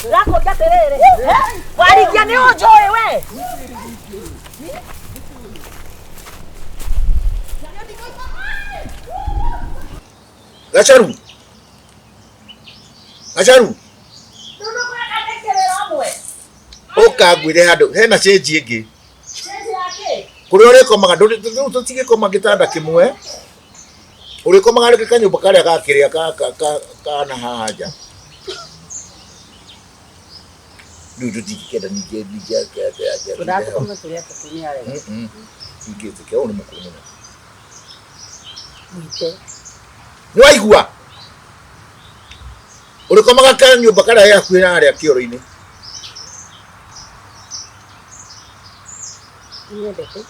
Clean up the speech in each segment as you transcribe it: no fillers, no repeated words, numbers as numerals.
Lako jaterere. Walikia ni ojoe we. Gacharu. Okagwire handu hena change ingi. Change yake. Kuri uri komaga tutige koma gitanda kimwe. Uri komaga ri kanyumba karia gakiria kana haja. Ndu tikikenda nije. Tunataka kama tulia kutumia leo. Tikete kwa ni mukuru muno. Mwite. Nwaigua. Uri komaga kanyumba karia yakwira aria kioro-ini. Niendete.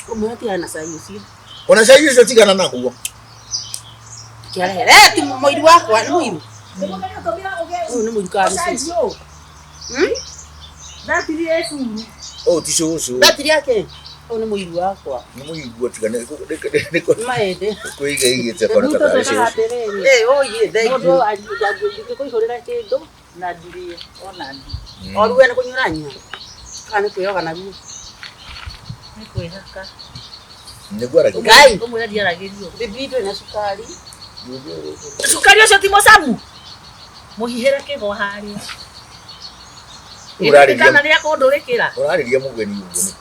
Umwati ana sayo sio. Ona sayo sio tigana na huo. Kiale. Ti moiru wakwa ni muiru. Ni muiru kana sio. Datiri yesu. Oh tisho. Datiri yake. Ni muiru wakwa. Ni muiru tigana niko. Maende. Kuiga igite kona kaka. Oye, ndio ajije ko ihorera kendo na ndirie ona ndi. Oruwe ne kunyuranya. Kana kuyoga naguo. Ni kwihaka. Ni gwara Ngai, umwe ndi aragirio. Bibido na sukari. Sukari ucio ti mosamu. Muhihera kigo haria. Urari kana ria kundurikira. Urariria mugeni uguo niki.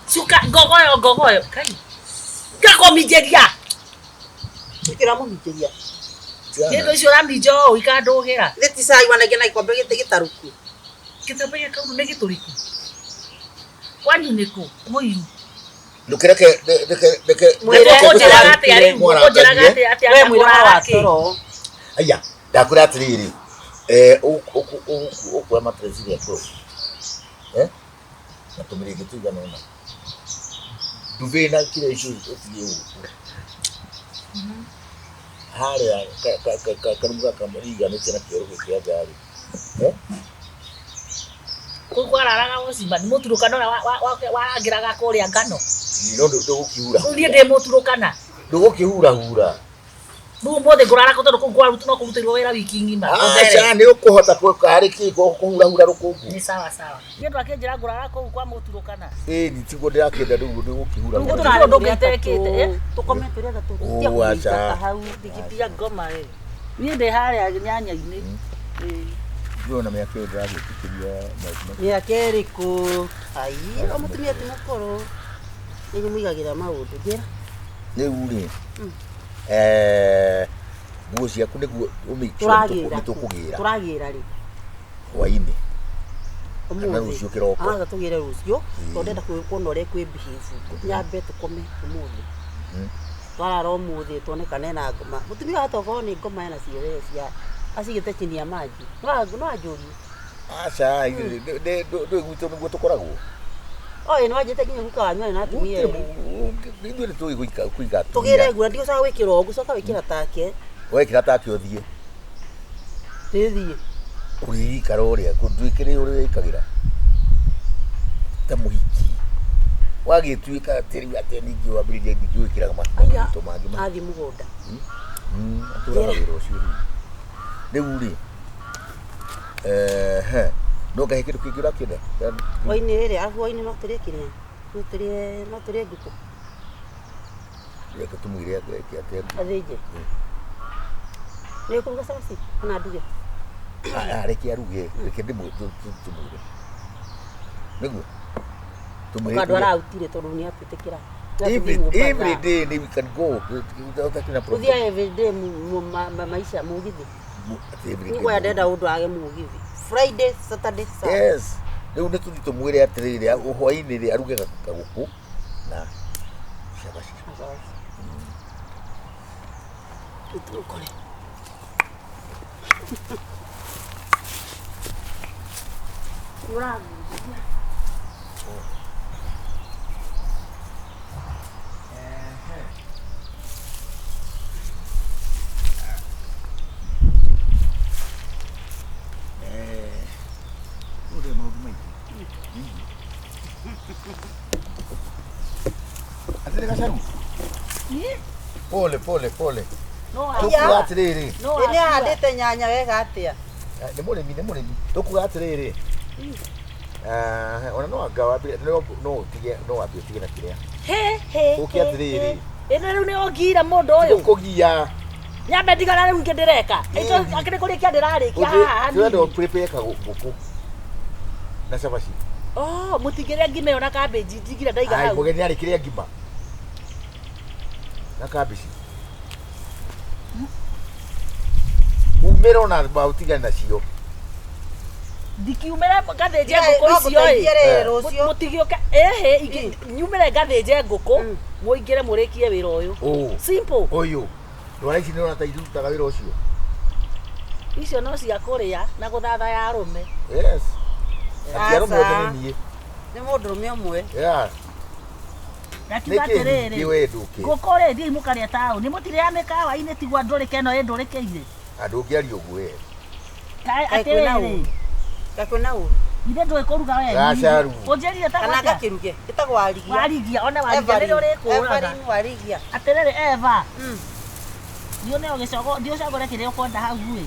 Suka gogoyo kai. Gakomijeria. Ikira mumijeria. Kendo icio ramijo ikandugira. Leti sai wanage na ikombe gite gitaruku. Kitambe kaundu ne gituriku. Kwani niko muiru. Ndukireke ndeke ati we mwira wa toro. Aya, ndakura atiriri. Ukwa ma president bro. Na tumire gituga nona. Duve na kile icio otiye. Haria karuga kamariga no kina kioro kia gari. Kukwaraga gocimba ni muturukano wa ngiraga kuria ngano. No ndugukihura. Unie ndi muturukana. Ndugukihura. Ndu mothe ngurara ko tondu kwa rutu no kurutirwo wira wiki ngima. Acha ni ukuhota kwari kiko kuhura rukungu. Ni sawa. Ni ndu akinjira ngurara ko kwa muturukana. Ni tigo ndirakenda ndugukihura. Ndu turario ndugitekete. Tukome turia gatu. Acha. Hau dikitia ngoma ni ndi haria nyanya-ini. Ndona me akio ndage tikiria maisha. Ni akeriku. Ai, omutumia ti mukoro. Ni muigagira maundu ngira. Ni uri. Nguo ciaku niguo tukugira. Turagira ri. Hwaini. Kana rucio kiroko. Tugire rucio. Tondenda kuona uri kwi behave. Nyambe tukome umuthi. Twarara umuthi tuonekane na ngoma. Mutumia atoko ni ngoma yana ciere cia. Asigite chini ya maji. No ajuri. Acha, ndio gwito niguo tukoragwo. Oye no ajete kinyo gukanywa na atumia. Ndio tu kuiga. Tugire gura ndio sawa wikira ogu soka wikira take. Wekira take uthie. Thithie. Uri karoria kundwikire uri wikagira. Ta muhiki. Wagituika atiri ateningi wa brigade ngiwikira mato mangi ma. Athi mugunda. Atura wiro cio. Uri. No gahe kindu kingi urakenda. Waini riri ahuaini no turekire. No turie nguku. Reka tumwire agweke atende. Athije. Ni kuruga saci kana nduge. Reke aruge, reke ndimu tumwire. Niguo. Tumwire. Kadwara autire tondu ni atutikira. Every day we can go. Uthia every day maisha mugithi. Niguo ndenda undu age mugithi. Friday, Saturday, Sunday. Yes. Riu ni tuthi tumwire atiriri hwaini ri aruge gaguku na shabashi. Utukore. Ura. Pole. Tukuga atiriri. Ine handite nyanya wega atia. Nĩ mũrĩmi. Tukuga atiriri. Ona no anga wambire no wambie tige na kĩrĩa. He. Ũkĩ atiriri. Ĩno rĩu nĩ ũngira mũndũ ũyũ. Ũkũgia. Nyambe ndigana rĩu ngĩndĩreka. Akĩrĩ kũrĩkia ndĩrarĩkia haha. Twendo prepare ngũkũ. Na cabaci. Mũtigĩre ngima ĩyo na cabbage ndigire ndaiga hau. Mũgeni arĩkĩrĩa ngima. Na cabbage. Umĩra ona bautigana nacio. Ndikiumĩre ngathĩnje ngũkũ icio mũtigĩũka nyumĩre ngathĩnje ngũkũ mũingĩre mũrĩkie wĩra ũyũ. Simple. Ũyũ ndwara ici nĩona ta irutaga wĩra ũcio. Icio no cia kũrĩa na gũthatha ya arũme. Yes. Ati arũme othe nĩ niĩ. Nĩ mũndũrũme ũmwe. Yeah. Gatiga atĩrĩrĩ. Ngũkũ rĩ thiĩ mũkarĩa taũni mũtirĩa mĩkawa-inĩ tigwa ndũrĩke ĩno ĩndũrĩkĩire. Andũ ũngĩaria ũguo we. Atĩrĩrĩ. Gakwĩna ũru. Ithe ndũĩ kũruga wega. Gacaru. Ũnjĩrire ta kana gakĩruge. Gĩtagwo warigia. Warigia ona warigia nĩ ũrĩkũraga. Warigia. Atĩrĩrĩ Eva. Ndione ũgĩcogo ndiũcagũre kĩrĩa ũkwenda hau ĩ.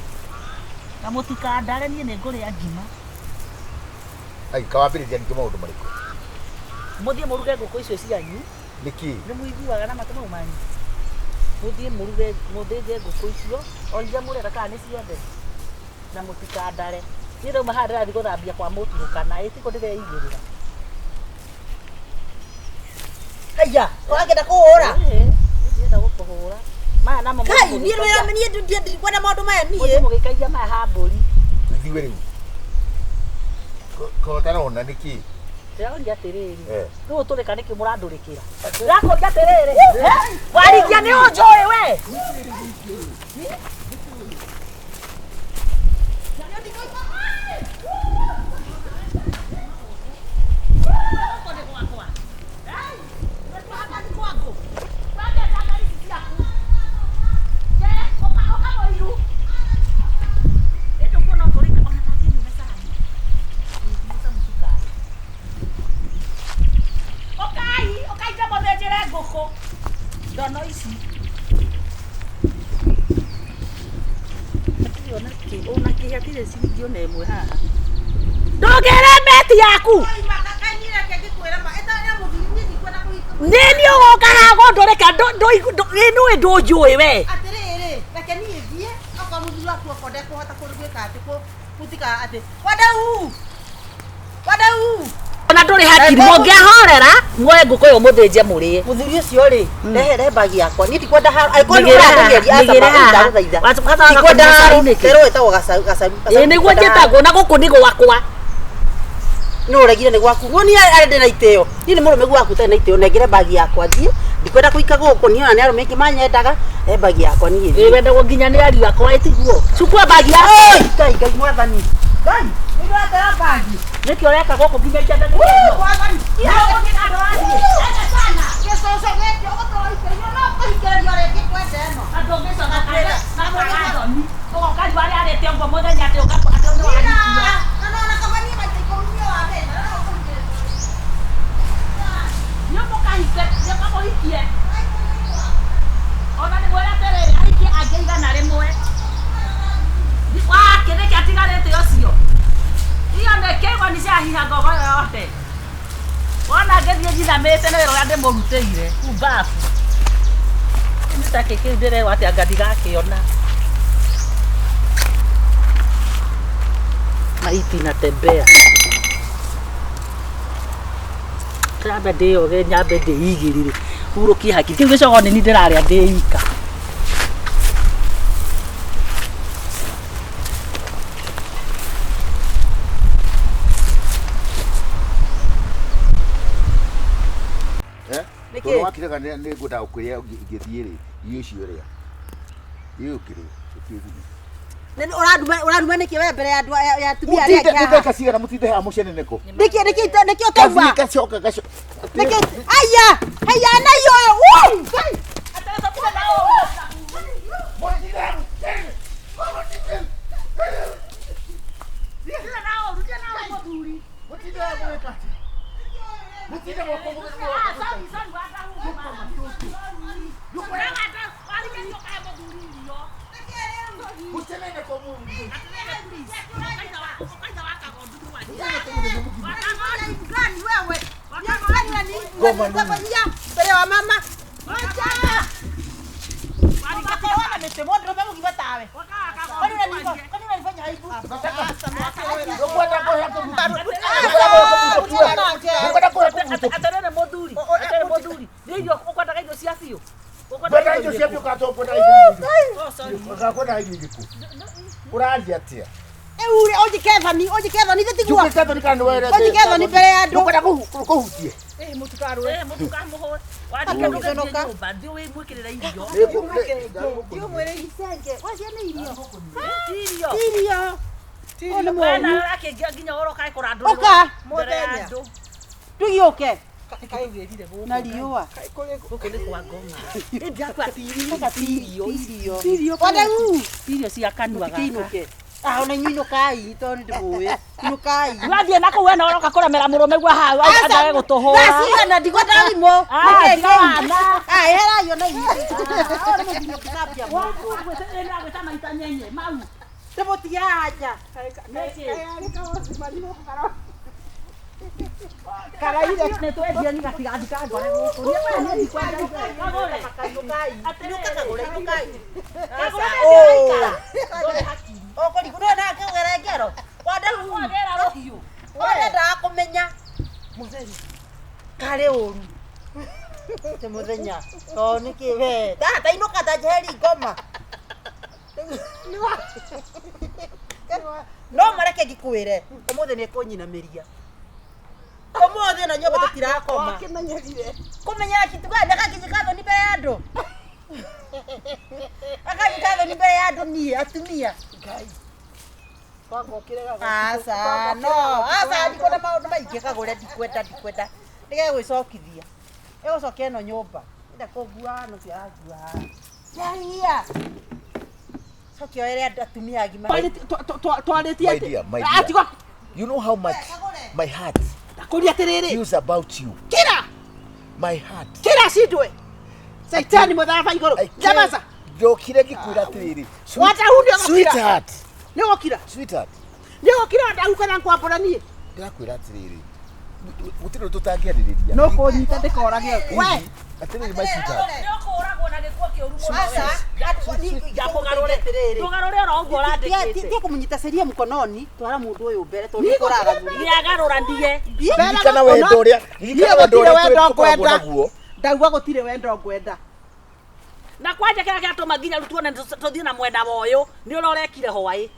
Na mũtikandare niĩ nĩ ngũrĩa ngima. Ai kawambĩrĩria ningĩ maũndũ marĩkũ? Mũthiĩ mũruge ngũkũ icio cianyu. Nĩkĩ? Nĩ mũiguaga na matũ mau manyu. Mũthiĩ mũruge mũthĩnje ngũkũ icio. Oria mũrera kana nĩ ciothe. Na mũtikandare. Niĩ rĩu maha ndĩrathiĩ gũthambia kwa mũturũkana ĩtiko ndĩreigĩrĩra. Haya, ũragenda kũhũra? Ndienda gũkũhũra. Maya namo Kai, niĩ rwĩra niĩ ndikwenda maũndũ maya niĩ. Mũgĩkagia maya ha mbũri. Ithiwe rĩu. Kotana ona nĩkĩ? Ndĩraũria atĩrĩrĩ. Rĩu tũrĩka nĩkĩ mũrandũrĩkĩra? Ndĩrakũria atĩrĩrĩ. Warigia nĩ ũnjũĩ we. Dono ici. Ona kĩhatire ciringi ona ĩmwe haha. Ndũgĩre beti yaku. Nini ũgoka haha gũndũrĩka nĩnũĩ ndũnjũĩ we. Atĩrĩrĩ, reke niĩ thiĩ okorwo mũthuri waku okonde kũhota kũrugĩka atĩ kũbutika atĩ wadau. Ona ndũrĩ hakiri mũngĩahorera muoye ngũkũ ĩyo mũthĩnje mũrĩe. Mũthuri ũcio rĩ, rehere bagi yakwa. Niĩ ndikwenda nĩguo njĩtagwo na gũkũ nĩ gwakwa. No ũregire nĩ gwaku. Niĩ arĩ na itĩo. Niĩ nĩ mũrũme gwaku ũtarĩ na itĩo. Nengere bagi yakwa thiĩ. Ndikwenda kũika gũkũ niĩ ona nĩ arũme aingĩ manyendaga. Bagi yakwa niĩ. Wendagwo nginya nĩ ariũ akwa ĩtiguo. Cukua bagi yakwa. Ngai mwathani. Ngai, nĩ ndĩratera bagi. Nĩkĩ ũreka gũkũ nginya njenda nĩ mwathani. Gĩcoco gĩkĩ ũgũtwara ikĩrio no kũhikĩrĩrio rĩngĩ kwenda ĩno. Andũ ngĩcoka kaĩra na mũrathoni. Ũgoka riũ arĩa arĩte ũguo mũthenya atĩ ũgakũ atĩ nĩ warikia. Na kabani maita ikũmi wa wenda. Nĩ mũkahike, nĩ kamũhikie. Ona nĩ mwĩra atĩrĩrĩ ahikie angĩ igana rĩmwe. Wakĩrĩki atigarĩte ũcio. Iyo nĩ kĩgwa nĩ ciahiha ngogo yote. Wona ngĩthiĩ njithamĩte nĩ wĩra ũrĩa ndĩmũrutĩire kũu bafu. Nĩ ta kĩkĩ ndĩrerwo atĩ anga ndigakĩona. Maiti natembea. Nyambe ndĩoge nyambe ndĩigĩrĩre. Hurũkie hakiri. Kĩu gĩcogo nĩ niĩ ndĩrarĩa ndĩika. Tondũ wakĩrega nĩ ngwendaga gũkwĩrĩa ingĩthiĩ rĩ irio icio rĩa. Gĩũkĩrĩ. Ũranduma nĩkĩ we mbere ya andũ ya atumia arĩa angĩ haha? Mũtinde cigana mũtinde haha mũceneneko. Nĩkĩ ũtauma? Gacoka. Nĩkĩ? Aya na yo. Mutenene kwa Mungu. Goma mbele wa mama. Acha. Wali amesema ndio baba kivatawe. Kwani unanifanya haibu? Atarene moduri. Atarene moduri. Ndio ukwenda kaido siasio. Ukwenda hiyo siasio katokwenda hiyo. Oh sorry. Ukakwenda hiyo. Uraanza atia. Ure oje Kevani tetigwa. Juke Kevani kana wewe. Oje Kevani mbele ya ndo. Ukwenda kuhutie. Mutukamuho. Wadi kadoka ndio wewe mwikirira irio. Ndio mwere isenge. Wacia ni irio. Irio. Ona mwana yake nginya oroka ikora nduru. Oka. Muthenya. Tugioke. Na riua. Guku ni kwa ngoma. Ndi akwa tirio. Wadau. Tirio cia kanua gaka. Kiinuke. Ona nyino kai to ndi muwe. Nukai. Wathie nako we na oroka kuramera murume gwa hau andawe gutuhura. Basi na ndikwenda limo. Ndikana. Hera yo na hivi. Ona mugino kinapia mutu. Wewe ena gweta maita nyenye mau. Temotia aja. Karaire ne to edia ni gatiga thika ngore guku. Ni wewe ni kwenda kagore. Atinuka kagore nukai. Ndore haki. Oko ni kuna na kagore ngero. Wadau. Wadera rohiu. Wadenda kumenya. Mutheri. Kare oru. Te muthenya. To ni kiwe. Tata inuka ta jeri ngoma. No mareke gikwire. Umuthe ni kunyinamiria. Umuthe na nyoba tutirakoma. Kumenya kitu gani akakijikatho ni mbere ya andu. Akajikatho ni mbere ya andu ni atumia. Ngai. Asa no. Asa ndiko na maundu maingi kagure ndikwenda. Ndige gwicokithia. Egocokea no nyumba. Nda kugua no ciagua. Yaia. Sokio ere atumia agima. My dear. You know how much my heart feels about you. Kira! My heart. Kira sidwe. Saitani mudharafa igoro. Jamaza. Jokire gikwira tiriri. Wata hundi ngokira. Sweetheart. Ngokira. Sweetheart. Ngokira ndahuka na kwapora nie. Ndirakwira tiriri. Mutiro tutangiaririria. No konyita ndikorage. We. Atiriri my sweetheart. Ndokoragwo na gikuo kiuru muno. Asa. Jamugarure. Tugarure rongo randikite. Tie kumunyita seria mkononi, twara mundu uyu mbere to nikoraga thuri. Ni agarura ndige. Kana wendo uria. Wendo ngwenda. Ndauga gutire wendo ngwenda. Na kwanja kira kiatuma nginya rutuone tuthie na mwenda moyo ni urorekire hwai.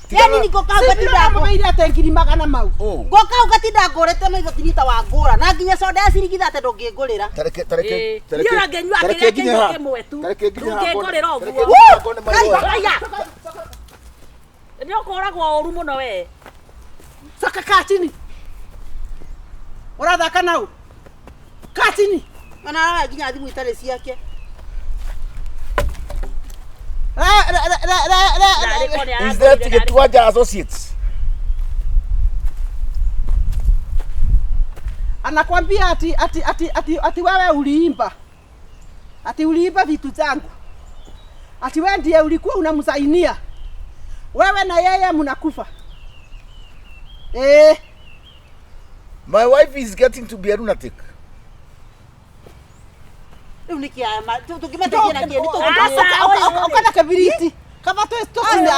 Yani niko kauga tinda mubeire atengiri magana mau. Ngoka ugatinda ngorete no igotinita wa ngura na nginya soda ya cirigitha ate ndungingurira. Tareke. Ni ora ngenyua kire kinyo kimwe tu. Ndungingurira uguo. Aya. Ni ukoragwo oru muno we. Saka katini. Urathaka nau. Katini. Ana nginya thimu itare ciake. Is that Getwaja Associates? Anakwambia ati wewe uliimba. Ati uliimba vitu zangu. Ati wewe ndiye ulikuwa unamsainia. Wewe na yeye mnakufa. My wife is getting to be a lunatic. Unikia tukimata jina gani ukana kabiriti kama to tutakama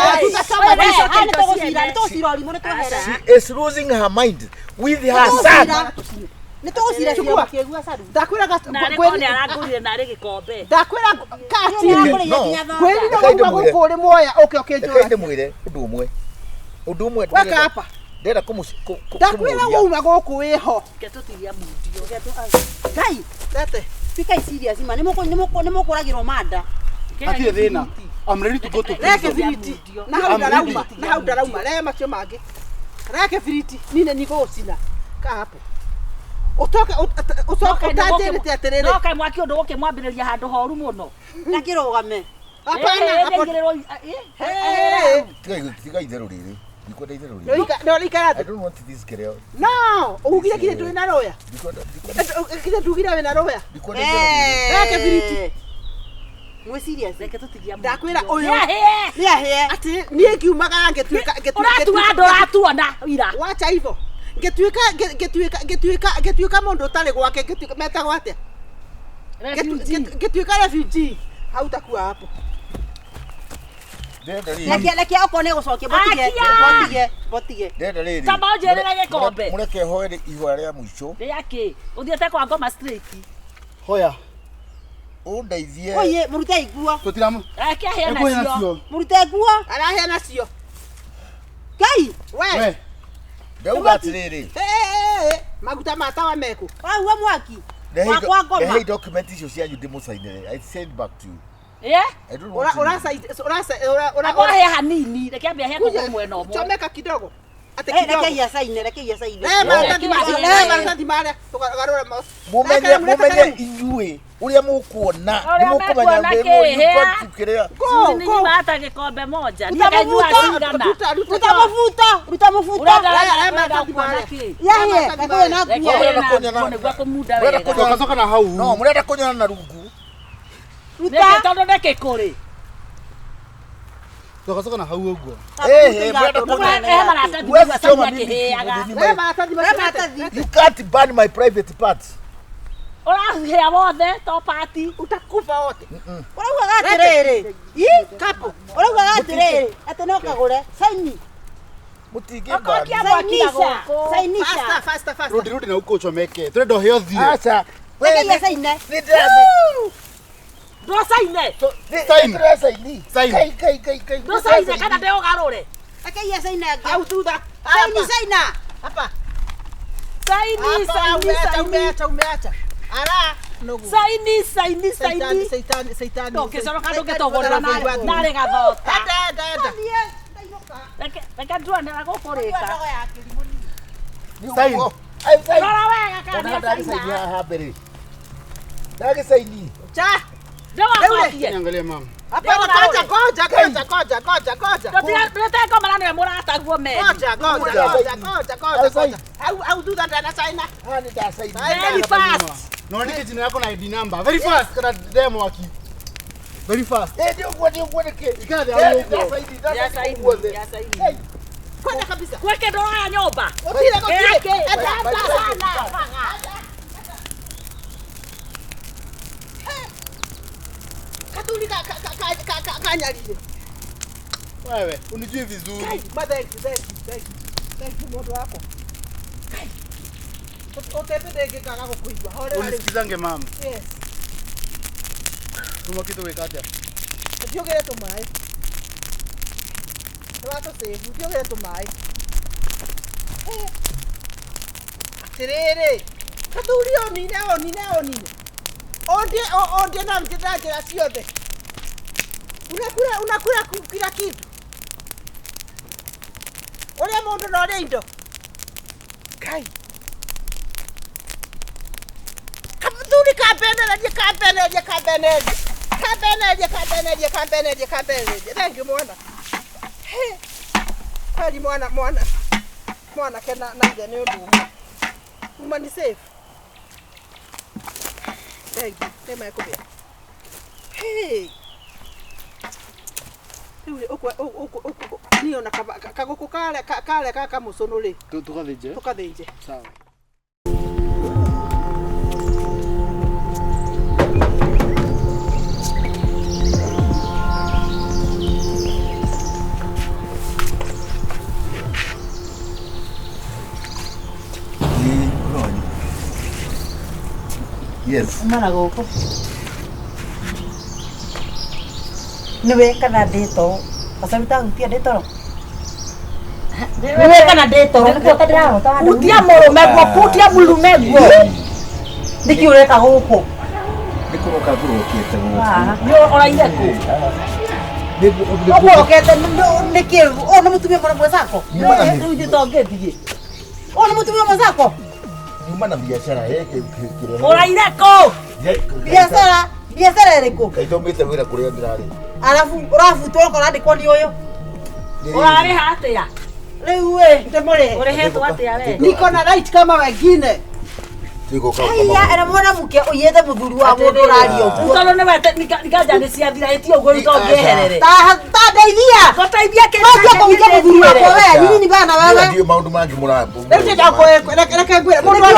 she is losing her mind with her son. Nitosira cia kiegua sadu ndakwira kwani aragurire na ri gikombe ndakwira kati kweli no gukuri moya okay njora kende mwire undu umwe weka hapa ndera ndakwira uma guku wiho ketutiria mundio kai lete Pika serious man nimo kuragiro mada. Ati thina. I'm ready to go to prison. Reke viriti. Na hau darauma. Le macho mage. Reke viriti. Nine niko sina. Ka hapo. Utoka utajere aterere. No kai mwaki undu guke mwambiriria handu horu muno. Na kirogame. Hapana hapo. Tiga itherũ rĩrĩ. Ndikwenda itherũ rĩrĩ. No ikara. I don't want this girl. No, ugire kile tu na roya. Kile tu gira na roya. Ndikwenda itherũ rĩrĩ. Reke viriti. Mwe serious. Reke tutigia. Ndakwira uyu. Ni ahe. Ati nie ngiumaga ngetuika Uratua ndo atuona ira. Wacha hivyo. Ngetuika mundu tari gwake ngetuika meta gwate. Ngetuika refugee. Hautakuwa hapo. Leke okone gucokia botige. Ndenda riri. Tamba njerera gikombe. Mureke hoere ihwa ria muico. Yake. Uthiete kwa ngoma straight. Hoya. Undeithie. Oye, murute igua. Tutiramu. Ake hena cio. Murute igua. Arahe nacio. Kai, we. Ndauga atiriri. Maguta matawa meku. Wa mwaki. Kwa ngoma. Hey, document icio cianyu ndimucainire. I send back to you. Yeah? I don't want. Ora he hanini, reke ambia he kwa mwena omwe. Chomeka kidogo. Ate kidogo. Reke ya saine. Marasati mara tukagarura mo. Mumenye inyue uria mukuona ni mukumenya mbemu tukiria. Ni mata gikombe moja. Ni kanyua cingana. Ruta mafuta. Marasati mara. Yahe, kwa na kuo. Ni gwa kumuda wega. Soka na hau. No, murenda kunyana na rungu. Ruta tondo ndeke kuri. Soka na hau uguo. Murenda kunyana. You can't burn my private parts. Urahea wothe to party. Utakufa wote. Urauga gatiriri. Kapo. Urauga gatiriri. Ate no kagure. Saini. Mutige bani. Sainisha. Faster. Rudi na uko chomeke. Turenda heo thie. Acha. Wewe saine. Ndo saine. Saini. Kai. Ndo saine kana ndeo garure. Akai saine agi. Au tuda. Saina. Hapa. Umeacha. Ara nogu. Saini. Saitani. Toke soro kando getogorera nare gathota. Enda. Reke tuone gukurika. Saini. Rora wega kana saina. Dage saini. Cha. Ndewa kwatie. Niangalie mama. Hapana, koja. Ndio kama nani murata guo me. Koja. Au tuda ndana saina. Hani da saini. Very fast. Naandike jina yako na ID number. Very fast kana demo waki. Very fast. Ndio ke. Ikana ya huko. Ya saini. Kwenda kabisa. Kweke ndo ya nyumba. Otile kwa yake. Enda sana. Katuli kanyalile. Wewe, unijue vizuri. Thank you moto wako. Kai. Otepedeke kaka kukuibwa. Unisikizange mama. Yes. Tuma kitu wekate. Ndiogere tumai. Twato sefu, ndiogere tumai. Atirere. Katuli onine. Onde na mtetaje la siote. Unakula kila kitu. Ole mundu no reindo. Kai. Kabuduri kampeneje. Thank you mwana. Kweli mwana kena naje ni ndugu. Umani safe. Thank you. Tema yako bia. Hey. Yule uko niona kagoko kale kaka musonole. Tukathinje. Sawa. Yes. Mana goko. Niwe kana deto. Pasaruta utia deto. Niwe kana deto. Nikuwa kadra. Kutia mulume gwo. Niki ureka goko. Niko kaguru kiete. Yo ora ile ko. Niko kete niki ona mutumia mwana mwenzako. Ndio tongethie. Ona mutumia mwenzako. Nyuma na biashara yake kile. Ora ireko. Biashara ireko. Kaitomite wira kuria ndirari. Arafu toko randikwo ni uyu. Urari hatia. Riu we ndemore. Urehetwo atia we. Niko na right kama wengine. Tiko kama. Aya era mwana muke uyethe muthuri wa mundu radio. Utalo ne wete nikaja ni cia thira etio gori to ngeherere. Ta ndeithia. Goteithia ke. Ndio kuuga muthuri wako we. Nini ni bana wewe? Ndio maundu mangi murambo. Ndio ndako reke ngwire. Mundu uyu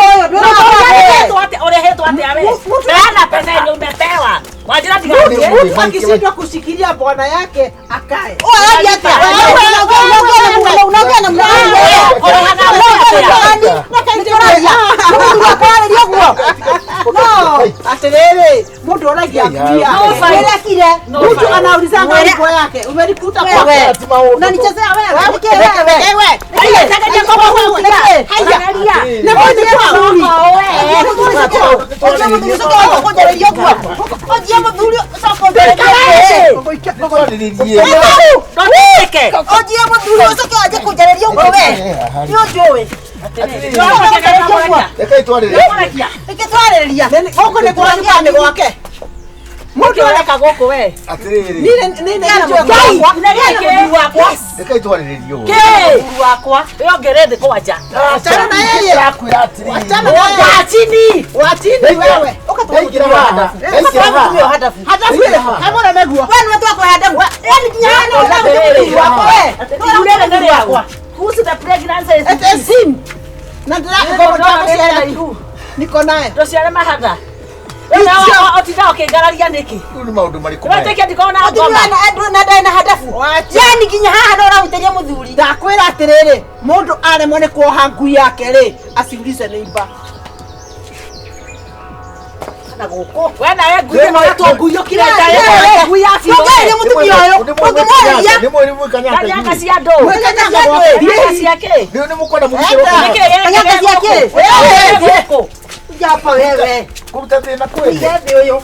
Orehetwo ate awe. Bana pesa ile umepewa. Wajira diga. Mtu akishindwa kushikilia bwana yake akae. Hadi hata. Unaongea na mwanangu. No, aterere. Mtu anagia kulia. Mtu anauliza mambo yake. Umenikuta kwa wewe. Unanichezea wewe. Wewe. Nataka kama wewe. Angalia. Na mmoja kwa wewe. Mundu areka guku we. Atiriri. Nini Reka itwariririo. Mundu wakwa. Yongerede kwaja. Achana na yeye. Yakwira atiriri. Achana na yeye. Watini wewe. Yaingira hada. Yaingira hada. Hadafu ile. Kamona meguo. Wewe watu wako hadafu. Yaani kinyana unamjua wako wewe. Ulele ndani yako. Who's the pregnancy? It is him. Na ndira kwa niko naye. Ndociare mahada. Otida okengararia niki. Ni maundu mariku. Uroteke ndikona ngoma. Na ndai na hadafu. Yani kinya haha ndo urahuteria muthuri. Ndakwira atiriri, mundu aremwo ni kuoha ngui yake ri, aciulize neiba. Na guko. We nawe ngui no itongui ukireta ye ngui yacio. Ngerie mutumia uyu. Mutumia. Ni mwiri mwikanya ata. Kanyanga cia ndu. Kanyanga cia ndu. Kanyanga ciake. Ni mukwenda mukiro. Kanyanga ciake. Guko. Japa wewe. Kuruta thina kweli. Ngethi uyu.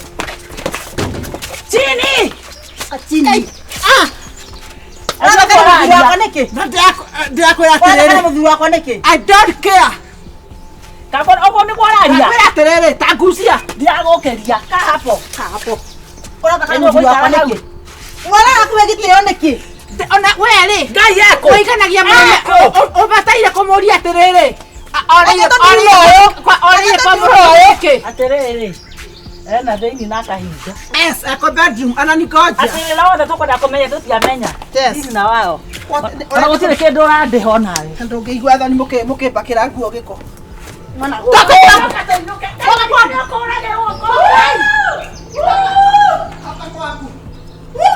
Chini. Chini. I don't care. Kabona ogo ni kwararia. Kwira terere tagucia. Ndiagokeria ka hapo. Ora kana muthuri wakwa niki. Mwana waku wegitio niki. Ona weri. Ngai yako. Oiganagia mwana. Obataire kumuria terere. Orire kwa muroyo ki. Aterere. Ena thini na kahinda. Yes, ako bedroom ananikoja. Aterere wothe tukwenda kumenya tutiamenya. Yes. Thini na wao. Ona gutire kindu urandiho nawe. Ndungĩigua thoni mũkĩmbakĩra nguo gĩko. Mwana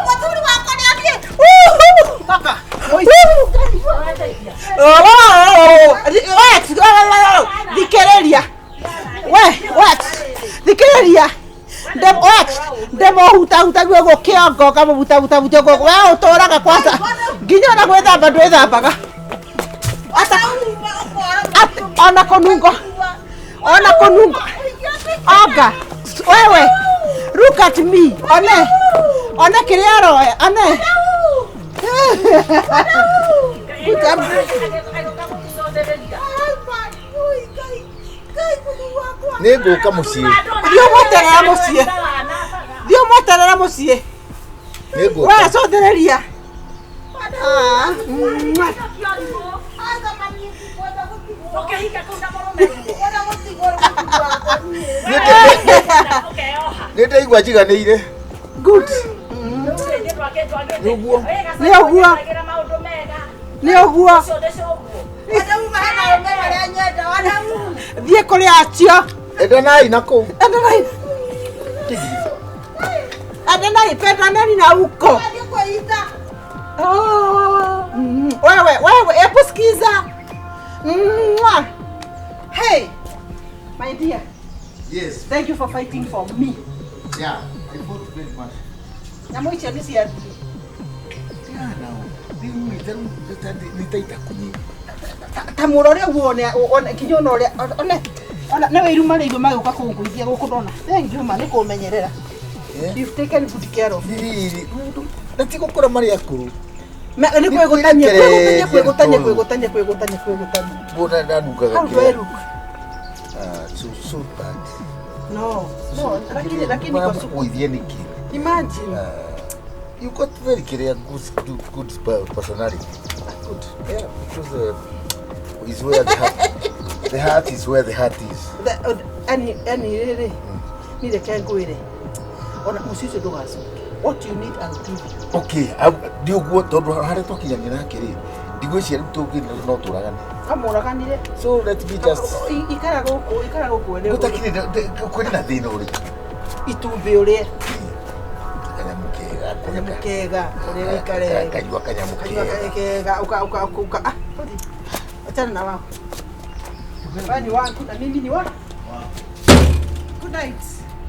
Mũthuri wakwa nĩathiĩ. Kaka. Thikĩrĩria. Thikĩrĩria. Ndemohutahuta guo kĩongo ngamũbutabuta guo. We ũtũraga kwanza. Nginya ona gwĩthamba ndwĩthambaga. Ona kunungo. Oga. Wewe. Look at me. One kiria roe. One. Ni nguka mucii. Dio moterera mucii. Ni nguka. We cothereria. Nĩndaigua njiganĩire. Good. Nĩ ũguo. Thiĩ kũrĩ acio. Endanai nakũu. Endanai pendaneni na huko. Wewe, hebu sikiza. Hey, my dear. Yes. Thank you for fighting for me. Yeah. I fought very much. Nyamũ icio nĩ cia nĩtaita kunyi. ta mũro ũrĩa guo kinya ona ũrĩa ona nĩ wĩru marĩirio magĩũka kũngũithia gũkũ ndona. Thank you ma nĩ kũmenyerera. You've taken good care of me. Riri na ti gũkũra marĩ akũrũ. Nĩ kwĩgũtania. Mbona ndanukaga How do I look? So bad. No, lakini kwa sababu kuithia niki. imagine. You got very good personality. Good. Yeah, because is where they have The heart is where the heart is. Any really. Need a KAGURE. On musisi do gaso. What you need I'll give you. Okay, do what to hare talking na kiri. Digo cia rutogi no turagane. Amuraganire. So let me just ikara goko ere. Gutakire kwenda na thina uri. Itumbe uri. Kanya mukega uri ikare. Kanywa kanya mukega. Uka. Ah, achana na wako. Bani wangu na mimi ni wako. Good night.